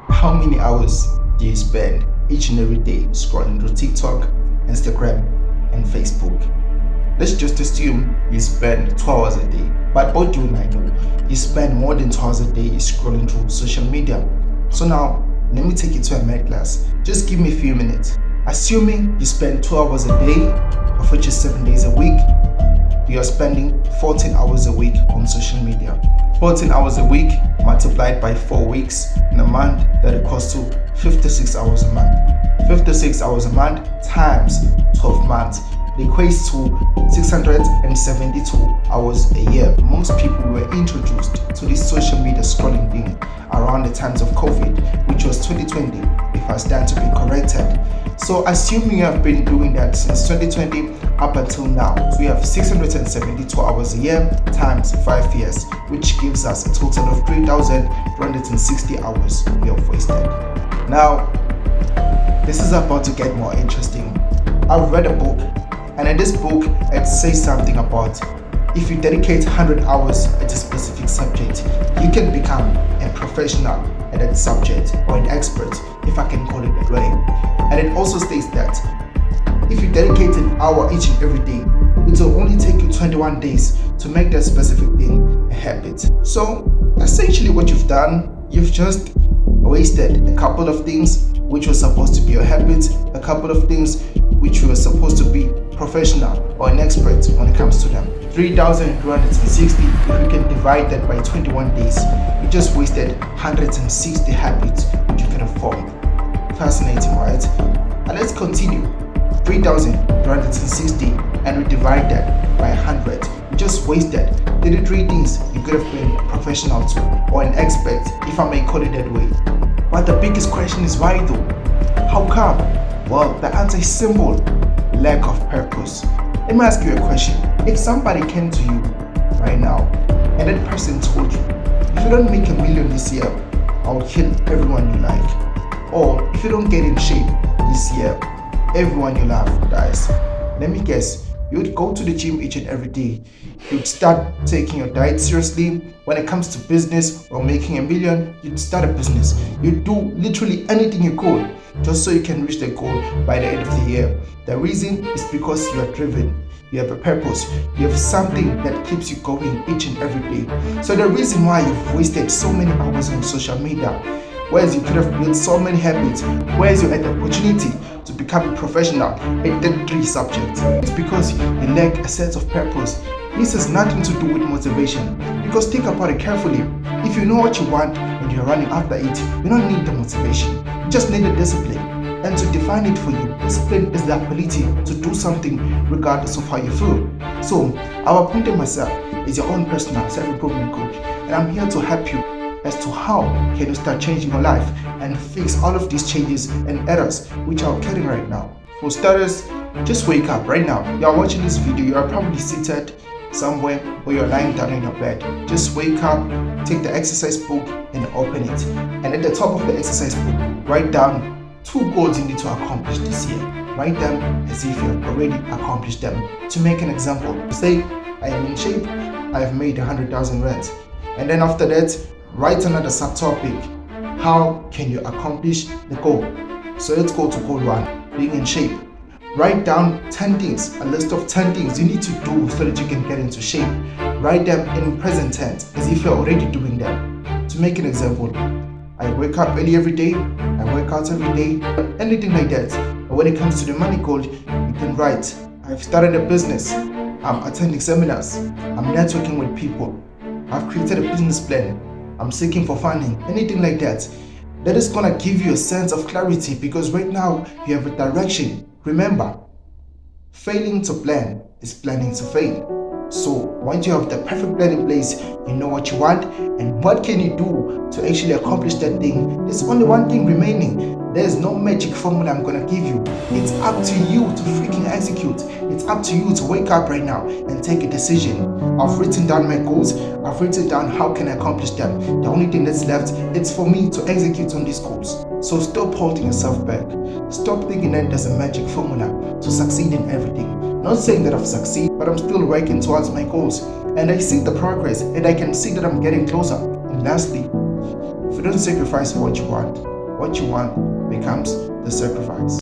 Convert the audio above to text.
How many hours do you spend each and every day scrolling through TikTok, Instagram, and Facebook? Let's just assume you spend 2 hours a day. But what do you know? You spend more than 2 hours a day scrolling through social media. So now, let me take you to a math class. Just give me a few minutes. Assuming you spend 2 hours a day, of which is 7 days a week, you are spending 14 hours a week on social media. 14 hours a week multiplied by 4 weeks in a month, that equals to 56 hours a month. 56 hours a month times 12 months. It equates to 672 hours a year. Most people were introduced to this social media scrolling thing around the times of COVID, which was 2020, if I stand to be corrected. So assuming you have been doing that since 2020 up until now, so we have 672 hours a year times 5 years, which gives us a total of 3,360 hours we have wasted. Now, this is about to get more interesting. I've read a book, and in this book, it says something about if you dedicate 100 hours at a specific subject, you can become a professional at that subject, or an expert, if I can call it that way. And it also states that if you dedicate an hour each and every day, it will only take you 21 days to make that specific thing a habit. So essentially what you've done, you've just wasted a couple of things which were supposed to be your habit, a couple of things which were supposed to be professional or an expert when it comes to them. 3,260, if you can divide that by 21 days, you just wasted 160 habits which you could have formed. Fascinating, right? And let's continue. 3,360 and we divide that by 100. You just wasted 33 things you could have been a professional to, or an expert, if I may call it that way. But the biggest question is why though? How come? Well, the answer is simple: lack of purpose. Let me ask you a question. If somebody came to you right now and that person told you, if you don't make $1 million this year, I'll kill everyone you like. Or if you don't get in shape this year, everyone you love dies. Let me guess, you'd go to the gym each and every day. You'd start taking your diet seriously. When it comes to business or making $1 million, you'd start a business. You'd do literally anything you could just so you can reach the goal by the end of the year. The reason is because you are driven. You have a purpose. You have something that keeps you going each and every day. So the reason why you've wasted so many hours on social media, whereas you could have built so many habits, whereas you had the opportunity to become a professional at that 3 subjects, it's because you lack a sense of purpose. This has nothing to do with motivation, because think about it carefully. If you know what you want and you're running after it, you don't need the motivation. You just need the discipline. And to define it for you, discipline is the ability to do something regardless of how you feel. So, our Appointed Myself is your own personal self-improvement coach, and I'm here to help you as to how can you start changing your life and fix all of these changes and errors which are occurring right now. For starters, just wake up right now. You are watching this video, you are probably seated somewhere or you're lying down in your bed. Just wake up, take the exercise book and open it. And at the top of the exercise book, write down 2 goals you need to accomplish this year. Write them as if you have already accomplished them. To make an example, say I am in shape, I have made 100,000 rands. And then after that, write another subtopic. How can you accomplish the goal? So let's go to goal 1, being in shape. Write down 10 things, a list of 10 things you need to do so that you can get into shape. Write them in present tense as if you're already doing them. To make an example, I wake up early every day, I work out every day, anything like that. But when it comes to the money goal, you can write, I've started a business, I'm attending seminars, I'm networking with people, I've created a business plan, I'm seeking for funding, anything like that. That is gonna give you a sense of clarity, because right now you have a direction. Remember, failing to plan is planning to fail. So once you have the perfect plan in place, you know what you want and what can you do to actually accomplish that thing. There's only one thing remaining. There's no magic formula I'm gonna give you. It's up to you to freaking execute. It's up to you to wake up right now and take a decision. I've written down my goals. I've written down how can I accomplish them. The only thing that's left is for me to execute on these goals. So stop holding yourself back. Stop thinking that there's a magic formula to succeed in everything. Not saying that I've succeeded, but I'm still working towards my goals. And I see the progress and I can see that I'm getting closer. And lastly, if you don't sacrifice for what you want, what you want becomes the sacrifice.